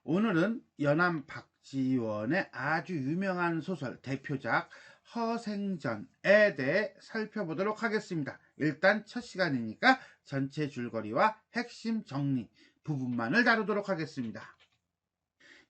오늘은 연암 박지원의 아주 유명한 소설 대표작 허생전에 대해 살펴보도록 하겠습니다. 일단 첫 시간이니까 전체 줄거리와 핵심 정리 부분만을 다루도록 하겠습니다.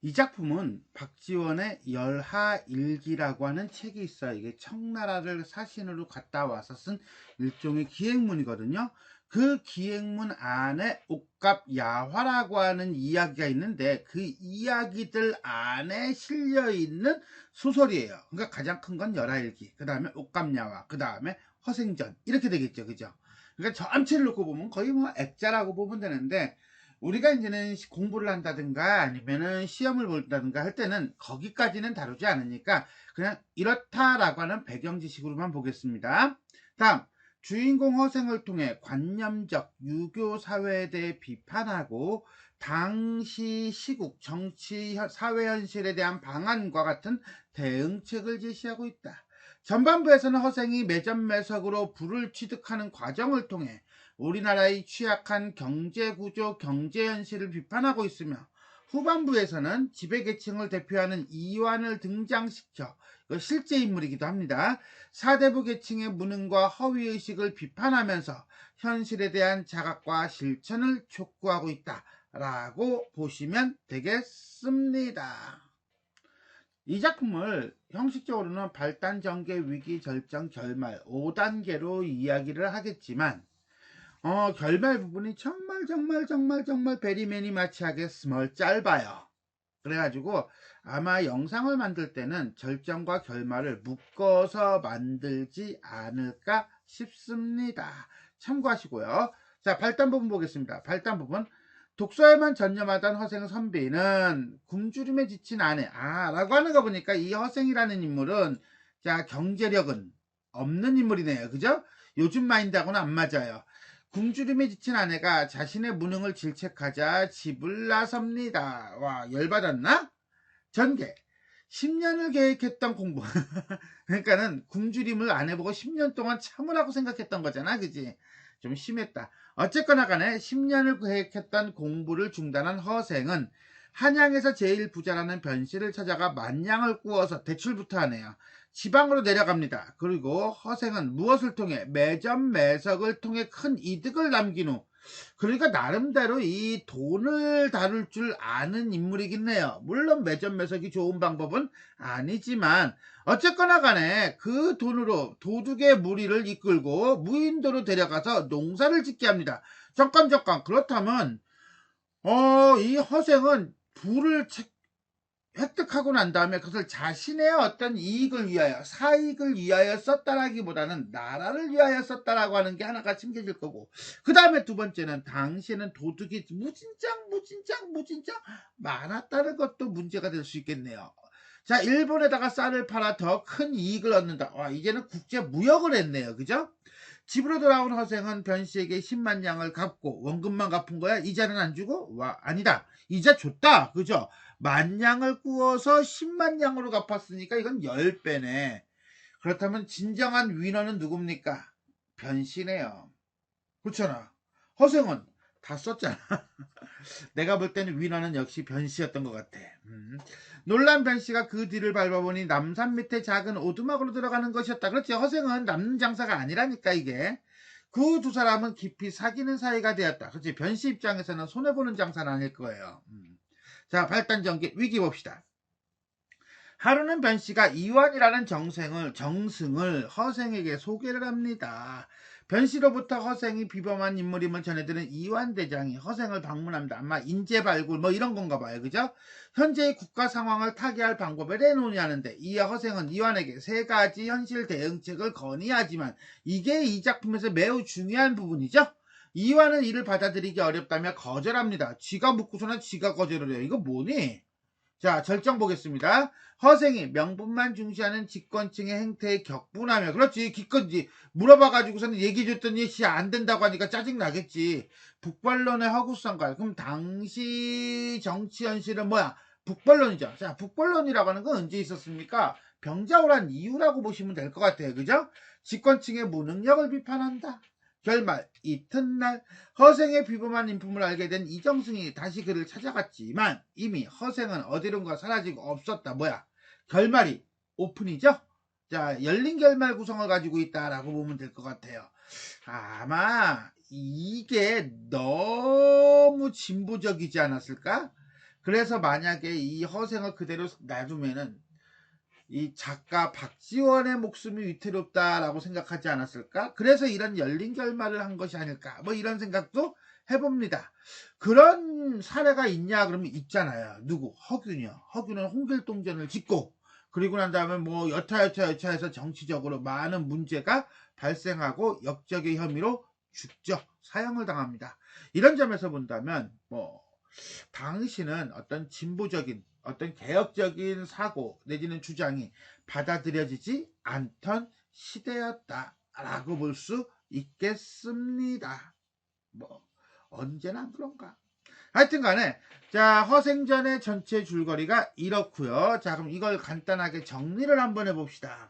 이 작품은 박지원의 열하일기라고 하는 책이 있어요. 이게 청나라를 사신으로 갔다 와서 쓴 일종의 기행문이거든요. 그 기행문 안에 옥갑야화라고 하는 이야기가 있는데 그 이야기들 안에 실려있는 소설이에요. 그러니까 가장 큰 건 열하일기, 그 다음에 옥갑야화, 그 다음에 허생전 이렇게 되겠죠. 그죠? 그러니까 전체를 놓고 보면 거의 뭐 액자라고 보면 되는데, 우리가 이제는 공부를 한다든가 아니면은 시험을 본다든가 할 때는 거기까지는 다루지 않으니까 그냥 이렇다라고 하는 배경 지식으로만 보겠습니다. 다음, 주인공 허생을 통해 관념적 유교 사회에 대해 비판하고 당시 시국 정치 사회 현실에 대한 방안과 같은 대응책을 제시하고 있다. 전반부에서는 허생이 매점매석으로 부를 취득하는 과정을 통해 우리나라의 취약한 경제구조, 경제현실을 비판하고 있으며, 후반부에서는 지배계층을 대표하는 이완을 등장시켜 실제 인물이기도 합니다. 사대부 계층의 무능과 허위의식을 비판하면서 현실에 대한 자각과 실천을 촉구하고 있다라고 보시면 되겠습니다. 이 작품을 형식적으로는 발단, 전개, 위기, 절정, 결말 5단계로 이야기를 하겠지만 결말 부분이 정말 베리매니 마치하게 스멀 짧아요. 그래가지고 아마 영상을 만들 때는 절정과 결말을 묶어서 만들지 않을까 싶습니다. 참고하시고요. 자, 발단 부분 보겠습니다. 발단 부분. 독서에만 전념하던 허생 선비는 굶주림에 지친 아내 라고 하는 거 보니까 이 허생이라는 인물은 자 경제력은 없는 인물이네요. 그죠? 요즘 마인드하고는 안 맞아요. 굶주림에 지친 아내가 자신의 무능을 질책하자 집을 나섭니다. 와, 열받았나? 전개. 10년을 계획했던 공부. 그러니까는 굶주림을 안 해보고 10년 동안 참으라고 생각했던 거잖아. 그지? 좀 심했다. 어쨌거나 간에 10년을 계획했던 공부를 중단한 허생은 한양에서 제일 부자라는 변씨를 찾아가 만냥을 구워서 대출부터 하네요. 지방으로 내려갑니다. 그리고 허생은 무엇을 통해 매점 매석을 통해 큰 이득을 남긴 후, 그러니까 나름대로 이 돈을 다룰 줄 아는 인물이긴 해요. 물론 매점 매석이 좋은 방법은 아니지만 어쨌거나 간에 그 돈으로 도둑의 무리를 이끌고 무인도로 데려가서 농사를 짓게 합니다. 잠깐 그렇다면 이 허생은 부를 획득하고 난 다음에 그것을 자신의 어떤 이익을 위하여, 사익을 위하여 썼다라기보다는 나라를 위하여 썼다라고 하는 게 하나가 챙겨질 거고, 그 다음에 두 번째는 당시에는 도둑이 무진장 많았다는 것도 문제가 될 수 있겠네요. 자, 일본에다가 쌀을 팔아 더 큰 이익을 얻는다. 와, 이제는 국제 무역을 했네요. 그죠? 집으로 돌아온 허생은 변씨에게 10만 양을 갚고, 원금만 갚은 거야? 이자는 안 주고? 와, 아니다. 이자 줬다. 그죠? 만 양을 구워서 10만 양으로 갚았으니까 이건 10배네. 그렇다면 진정한 위너는 누굽니까? 변씨네요. 그렇잖아. 허생은 다 썼잖아. 내가 볼 때는 위너는 역시 변씨였던 것 같아. 놀란 변씨가 그 뒤를 밟아보니 남산 밑에 작은 오두막으로 들어가는 것이었다. 그렇지. 허생은 남는 장사가 아니라니까 이게. 그 두 사람은 깊이 사귀는 사이가 되었다. 그렇지. 변씨 입장에서는 손해보는 장사는 아닐 거예요. 자, 발단 전개 위기 봅시다. 하루는 변씨가 이완이라는 정승을 허생에게 소개를 합니다. 변씨로부터 허생이 비범한 인물임을 전해들은 이완 대장이 허생을 방문합니다. 아마 인재 발굴 뭐 이런 건가 봐요. 그죠? 현재의 국가 상황을 타개할 방법에 대해 논의하는데, 이에 허생은 이완에게 세 가지 현실 대응책을 건의하지만 이게 이 작품에서 매우 중요한 부분이죠. 이완은 이를 받아들이기 어렵다며 거절합니다. 지가 묻고서는 지가 거절을 해요. 이거 뭐니? 자, 절정 보겠습니다. 허생이 명분만 중시하는 집권층의 행태에 격분하며, 그렇지, 기껏지 물어봐가지고서는 얘기해줬더니 안 된다고 하니까 짜증나겠지. 북벌론의 허구성과, 그럼 당시 정치 현실은 뭐야? 북벌론이죠. 자, 북벌론이라고 하는 건 언제 있었습니까? 병자호란 이후라고 보시면 될 것 같아요. 그죠? 집권층의 무능력을 비판한다. 결말 이튿날 허생의 비범한 인품을 알게 된 이정승이 다시 그를 찾아갔지만 이미 허생은 어디론가 사라지고 없었다. 뭐야? 결말이 오픈이죠? 자, 열린 결말 구성을 가지고 있다라고 보면 될 것 같아요. 아마 이게 너무 진보적이지 않았을까? 그래서 만약에 이 허생을 그대로 놔두면은 이 작가 박지원의 목숨이 위태롭다라고 생각하지 않았을까? 그래서 이런 열린 결말을 한 것이 아닐까? 뭐 이런 생각도 해봅니다. 그런 사례가 있냐? 그러면 있잖아요. 누구? 허균이요. 허균은 홍길동전을 짓고 그리고 난 다음에 뭐 여차해서 정치적으로 많은 문제가 발생하고 역적의 혐의로 죽죠. 사형을 당합니다. 이런 점에서 본다면 뭐 당시는 어떤 진보적인 어떤 개혁적인 사고 내지는 주장이 받아들여지지 않던 시대였다라고 볼 수 있겠습니다. 뭐 언제나 그런가. 하여튼 간에 자, 허생전의 전체 줄거리가 이렇고요. 자, 그럼 이걸 간단하게 정리를 한번 해봅시다.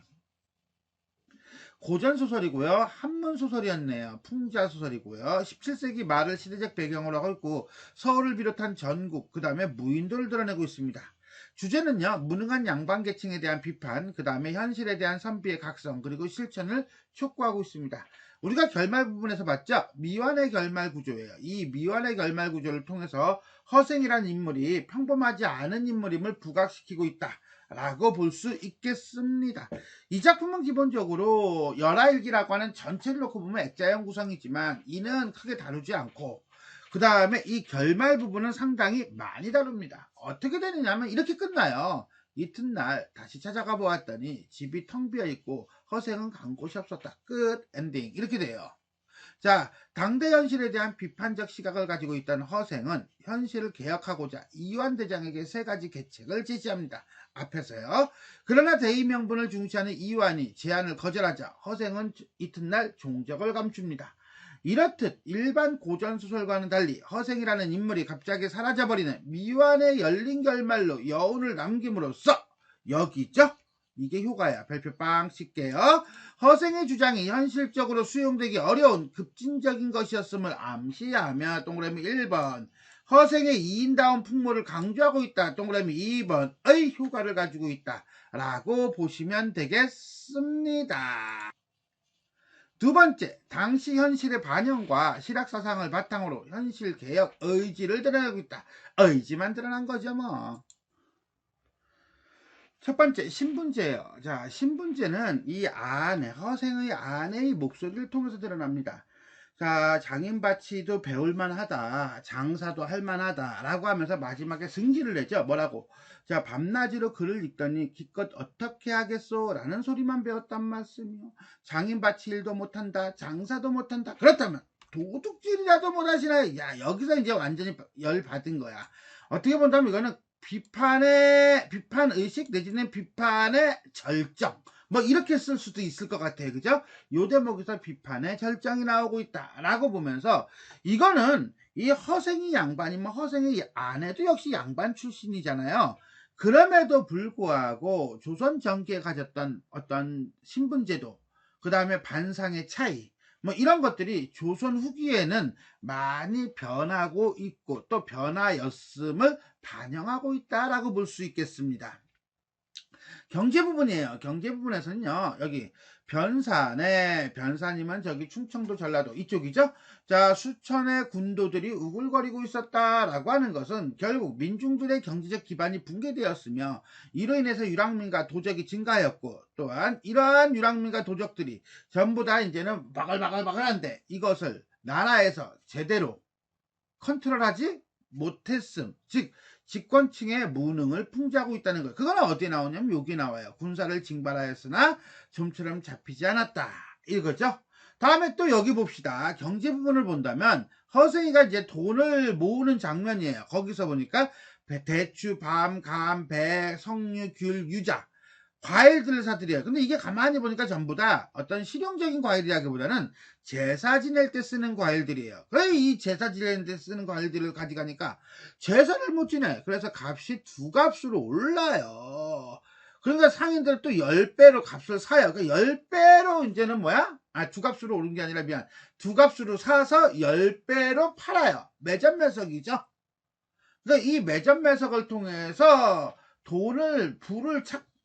고전소설이고요. 한문소설이었네요. 풍자소설이고요. 17세기 말을 시대적 배경으로 하고 있고 서울을 비롯한 전국, 그 다음에 무인도를 드러내고 있습니다. 주제는요. 무능한 양반계층에 대한 비판, 그 다음에 현실에 대한 선비의 각성, 그리고 실천을 촉구하고 있습니다. 우리가 결말 부분에서 봤죠? 미완의 결말 구조예요. 이 미완의 결말 구조를 통해서 허생이란 인물이 평범하지 않은 인물임을 부각시키고 있다 라고 볼 수 있겠습니다. 이 작품은 기본적으로 열하일기라고 하는 전체를 놓고 보면 액자형 구성이지만 이는 크게 다루지 않고 그 다음에 이 결말 부분은 상당히 많이 다룹니다. 어떻게 되느냐면 이렇게 끝나요. 이튿날 다시 찾아가 보았더니 집이 텅 비어있고 허생은 간 곳이 없었다. 끝. 엔딩. 이렇게 돼요. 자, 당대 현실에 대한 비판적 시각을 가지고 있던 허생은 현실을 개혁하고자 이완대장에게 세 가지 계책을 제시합니다. 앞에서요. 그러나 대의 명분을 중시하는 이완이 제안을 거절하자 허생은 이튿날 종적을 감춥니다. 이렇듯 일반 고전소설과는 달리 허생이라는 인물이 갑자기 사라져버리는 미완의 열린 결말로 여운을 남김으로써 여기죠? 이게 효과야. 별표 빵 칠게요. 허생의 주장이 현실적으로 수용되기 어려운 급진적인 것이었음을 암시하며 동그라미 1번 허생의 이인다운 풍모를 강조하고 있다. 동그라미 2번의 효과를 가지고 있다 라고 보시면 되겠습니다. 두 번째, 당시 현실의 반영과 실학사상을 바탕으로 현실개혁 의지를 드러내고 있다. 의지만 드러난 거죠 뭐. 첫 번째, 신분제예요. 자, 신분제는 이 아내, 허생의 아내의 목소리를 통해서 드러납니다. 자, 장인바치도 배울만하다, 장사도 할만하다 라고 하면서 마지막에 승질을 내죠. 뭐라고? 자, 밤낮으로 글을 읽더니 기껏 어떻게 하겠소? 라는 소리만 배웠단 말씀이요. 장인바치 일도 못한다, 장사도 못한다. 그렇다면 도둑질이라도 못하시나요? 야, 여기서 이제 완전히 열 받은 거야. 어떻게 본다면 이거는 비판의식 내지는 비판의 절정 뭐 이렇게 쓸 수도 있을 것 같아요. 그죠? 요 대목에서 비판의 절정이 나오고 있다 라고 보면서 이거는 이 허생이 양반이면 허생의 아내도 역시 양반 출신이잖아요. 그럼에도 불구하고 조선 전기에 가졌던 어떤 신분제도 그 다음에 반상의 차이 뭐 이런 것들이 조선 후기에는 많이 변하고 있고 또 변화였음을 반영하고 있다라고 볼 수 있겠습니다. 경제 부분이에요. 경제 부분에서는요. 여기 변산에 변산이면 저기 충청도 전라도 이쪽이죠. 자, 수천의 군도들이 우글거리고 있었다라고 하는 것은 결국 민중들의 경제적 기반이 붕괴되었으며 이로 인해서 유랑민과 도적이 증가하였고 또한 이러한 유랑민과 도적들이 전부 다 이제는 바글바글바글한데 이것을 나라에서 제대로 컨트롤하지 못했음. 즉 집권층의 무능을 풍자하고 있다는 거예요. 그건 어디에 나오냐면 여기 나와요. 군사를 징발하였으나 좀처럼 잡히지 않았다. 이거죠. 다음에 또 여기 봅시다. 경제 부분을 본다면 허생이가 이제 돈을 모으는 장면이에요. 거기서 보니까 대추, 밤, 감, 배, 석류, 귤, 유자 과일들을 사들여요. 근데 이게 가만히 보니까 전부 다 어떤 실용적인 과일이라기보다는 제사 지낼 때 쓰는 과일들이에요. 그래 이 제사 지낼 때 쓰는 과일들을 가져가니까 제사를 못 지내. 그래서 값이 두 값으로 올라요. 그러니까 상인들 또 10배로 값을 사요. 그러니까 10배로 이제는 뭐야? 두 값으로 오른 게 아니라 미안. 두 값으로 사서 10배로 팔아요. 매점 매석이죠. 그러니까 이 매점 매석을 통해서 부를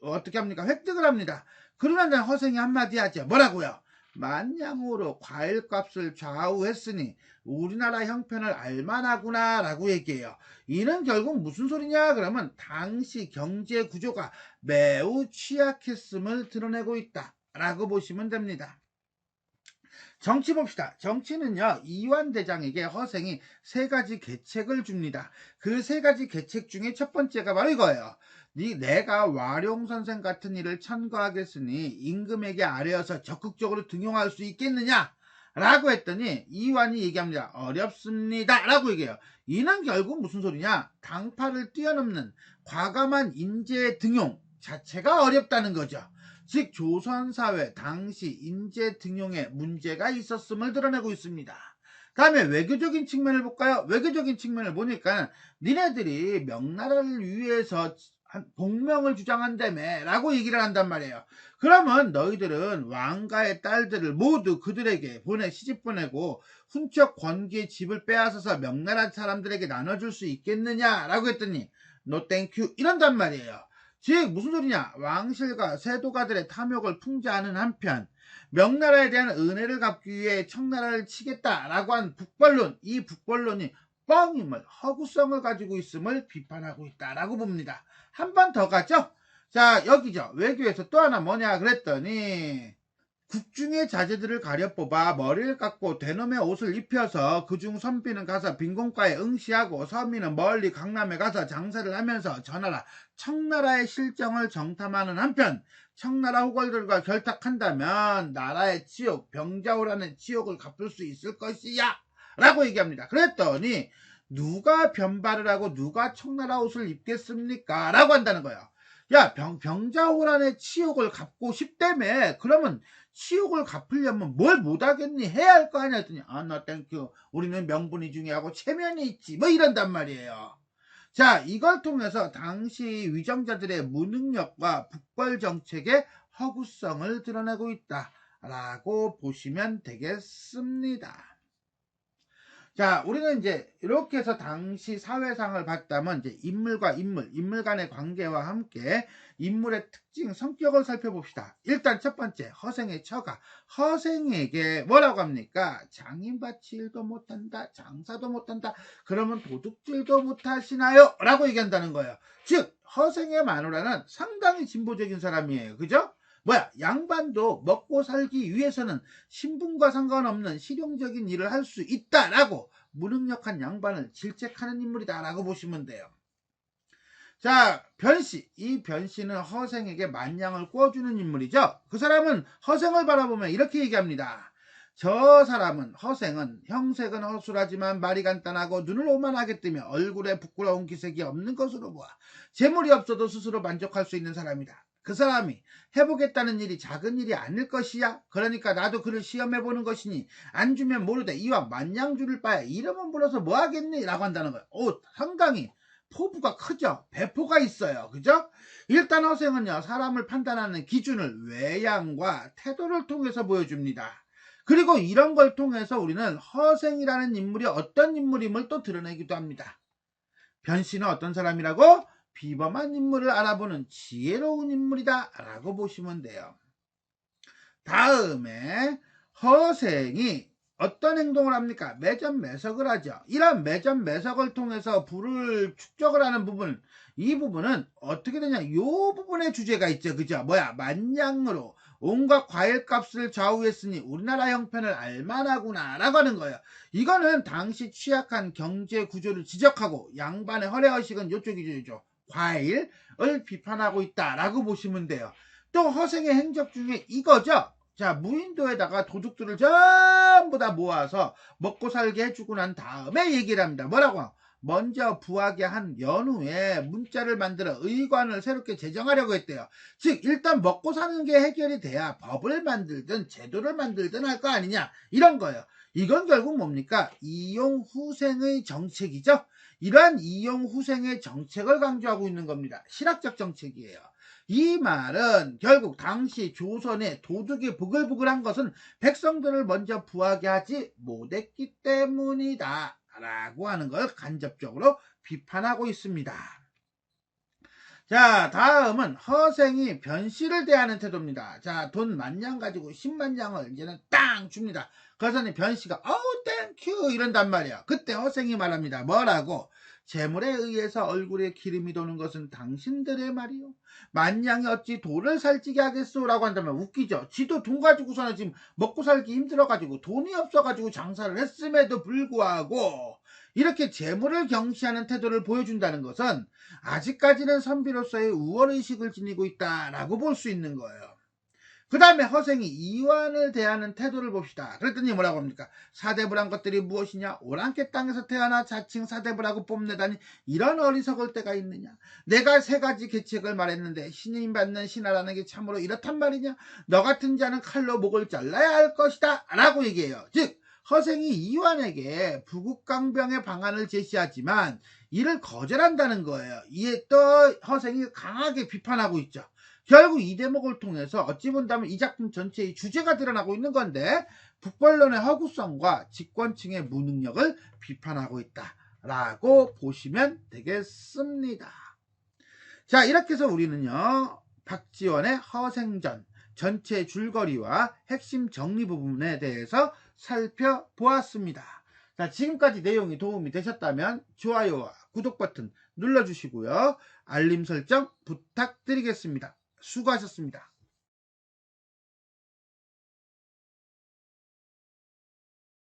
어떻게 합니까? 획득을 합니다. 그러면 허생이 한마디 하죠. 뭐라고요? 만냥으로 과일값을 좌우했으니 우리나라 형편을 알만하구나 라고 얘기해요. 이는 결국 무슨 소리냐 그러면 당시 경제 구조가 매우 취약했음을 드러내고 있다 라고 보시면 됩니다. 정치 봅시다. 정치는요, 이완대장에게 허생이 3가지 계책을 줍니다. 그 3가지 계책 중에 첫 번째가 바로 이거예요. 내가 와룡선생 같은 일을 천거하겠으니 임금에게 아뢰어서 적극적으로 등용할 수 있겠느냐? 라고 했더니 이완이 얘기합니다. 어렵습니다. 라고 얘기해요. 이는 결국 무슨 소리냐? 당파를 뛰어넘는 과감한 인재 등용 자체가 어렵다는 거죠. 즉 조선사회 당시 인재 등용에 문제가 있었음을 드러내고 있습니다. 다음에 외교적인 측면을 볼까요? 외교적인 측면을 보니까 니네들이 명나라를 위해서 복명을 주장한다며 라고 얘기를 한단 말이에요. 그러면 너희들은 왕가의 딸들을 모두 그들에게 시집 보내고 훈척 권기의 집을 빼앗아서 명나라 사람들에게 나눠줄 수 있겠느냐 라고 했더니 노 땡큐 이런단 말이에요. 즉 무슨 소리냐? 왕실과 세도가들의 탐욕을 풍자하는 한편 명나라에 대한 은혜를 갚기 위해 청나라를 치겠다라고 한 북벌론, 이 북벌론이 뻥임을, 허구성을 가지고 있음을 비판하고 있다라고 봅니다. 한 번 더 가죠? 자, 여기죠. 외교에서 또 하나 뭐냐 그랬더니 국중의 자제들을 가려 뽑아 머리를 깎고 대놈의 옷을 입혀서 그중 선비는 가서 빈공과에 응시하고 서민은 멀리 강남에 가서 장사를 하면서 전하라 청나라의 실정을 정탐하는 한편 청나라 후골들과 결탁한다면 나라의 치욕 병자호라는 치욕을 갚을 수 있을 것이야 라고 얘기합니다. 그랬더니 누가 변발을 하고 누가 청나라 옷을 입겠습니까? 라고 한다는 거예요. 야, 병자호란의 치욕을 갚고 싶다며. 그러면 치욕을 갚으려면 뭘 못하겠니? 해야 할 거 아니야. 했더니 나 땡큐. 우리는 명분이 중요하고 체면이 있지. 뭐 이런단 말이에요. 자, 이걸 통해서 당시 위정자들의 무능력과 북벌 정책의 허구성을 드러내고 있다라고 보시면 되겠습니다. 자, 우리는 이제 이렇게 해서 당시 사회상을 봤다면 이제 인물과 인물 간의 관계와 함께 인물의 특징, 성격을 살펴봅시다. 일단 첫 번째, 허생의 처가. 허생에게 뭐라고 합니까? 장인밭이 일도 못한다, 장사도 못한다, 그러면 도둑질도 못하시나요? 라고 얘기한다는 거예요. 즉, 허생의 마누라는 상당히 진보적인 사람이에요. 그죠? 양반도 먹고 살기 위해서는 신분과 상관없는 실용적인 일을 할 수 있다라고 무능력한 양반을 질책하는 인물이다라고 보시면 돼요. 자, 변씨. 이 변씨는 허생에게 만냥을 꿔주는 인물이죠. 그 사람은 허생을 바라보면 이렇게 얘기합니다. 저 사람은 허생은 형색은 허술하지만 말이 간단하고 눈을 오만하게 뜨며 얼굴에 부끄러운 기색이 없는 것으로 보아 재물이 없어도 스스로 만족할 수 있는 사람이다. 그 사람이 해보겠다는 일이 작은 일이 아닐 것이야. 그러니까 나도 그를 시험해보는 것이니 안 주면 모르되 이와 만냥 줄일 바에 이름은 불러서 뭐하겠니? 라고 한다는 거예요. 상당히 포부가 크죠. 배포가 있어요. 그죠? 일단 허생은요, 사람을 판단하는 기준을 외양과 태도를 통해서 보여줍니다. 그리고 이런 걸 통해서 우리는 허생이라는 인물이 어떤 인물임을 또 드러내기도 합니다. 변씨는 어떤 사람이라고? 비범한 인물을 알아보는 지혜로운 인물이다 라고 보시면 돼요. 다음에 허생이 어떤 행동을 합니까? 매점 매석을 하죠. 이런 매점 매석을 통해서 부를 축적을 하는 부분, 이 부분은 어떻게 되냐? 이 부분에 주제가 있죠. 그죠? 만냥으로 온갖 과일값을 좌우했으니 우리나라 형편을 알만하구나 라고 하는 거예요. 이거는 당시 취약한 경제 구조를 지적하고 양반의 허례허식은 이쪽이죠. 과일을 비판하고 있다라고 보시면 돼요. 또 허생의 행적 중에 이거죠. 자, 무인도에다가 도둑들을 전부 다 모아서 먹고 살게 해주고 난 다음에 얘기를 합니다. 뭐라고? 먼저 부하게 한 연후에 문자를 만들어 의관을 새롭게 제정하려고 했대요. 즉 일단 먹고 사는 게 해결이 돼야 법을 만들든 제도를 만들든 할 거 아니냐 이런 거예요. 이건 결국 뭡니까? 이용후생의 정책이죠. 이러한 이용후생의 정책을 강조하고 있는 겁니다. 신학적 정책이에요. 이 말은 결국 당시 조선의 도둑이 부글부글한 것은 백성들을 먼저 부하게 하지 못했기 때문이다 라고 하는 걸 간접적으로 비판하고 있습니다. 자, 다음은 허생이 변씨를 대하는 태도입니다. 자, 돈 10,000냥 가지고 100,000냥을 이제는 땅 줍니다. 그러더니 변씨가 땡큐 이런단 말이야. 그때 허생이 말합니다. 뭐라고? 재물에 의해서 얼굴에 기름이 도는 것은 당신들의 말이요. 10,000냥이 어찌 돌을 살찌게 하겠소? 라고 한다면 웃기죠. 지도 돈 가지고서는 지금 먹고 살기 힘들어가지고 돈이 없어가지고 장사를 했음에도 불구하고 이렇게 재물을 경시하는 태도를 보여준다는 것은 아직까지는 선비로서의 우월의식을 지니고 있다라고 볼 수 있는 거예요. 그 다음에 허생이 이완을 대하는 태도를 봅시다. 그랬더니 뭐라고 합니까? 사대부란 것들이 무엇이냐? 오랑캐 땅에서 태어나 자칭 사대부라고 뽐내다니 이런 어리석을 때가 있느냐? 내가 3가지 계책을 말했는데 신임 받는 신하라는 게 참으로 이렇단 말이냐? 너 같은 자는 칼로 목을 잘라야 할 것이다 라고 얘기해요. 즉 허생이 이완에게 부국강병의 방안을 제시하지만 이를 거절한다는 거예요. 이에 또 허생이 강하게 비판하고 있죠. 결국 이 대목을 통해서 어찌 본다면 이 작품 전체의 주제가 드러나고 있는 건데 북벌론의 허구성과 집권층의 무능력을 비판하고 있다라고 보시면 되겠습니다. 자, 이렇게 해서 우리는요 박지원의 허생전 전체 줄거리와 핵심 정리 부분에 대해서 살펴보았습니다. 자, 지금까지 내용이 도움이 되셨다면 좋아요와 구독 버튼 눌러주시고요. 알림 설정 부탁드리겠습니다. 수고하셨습니다.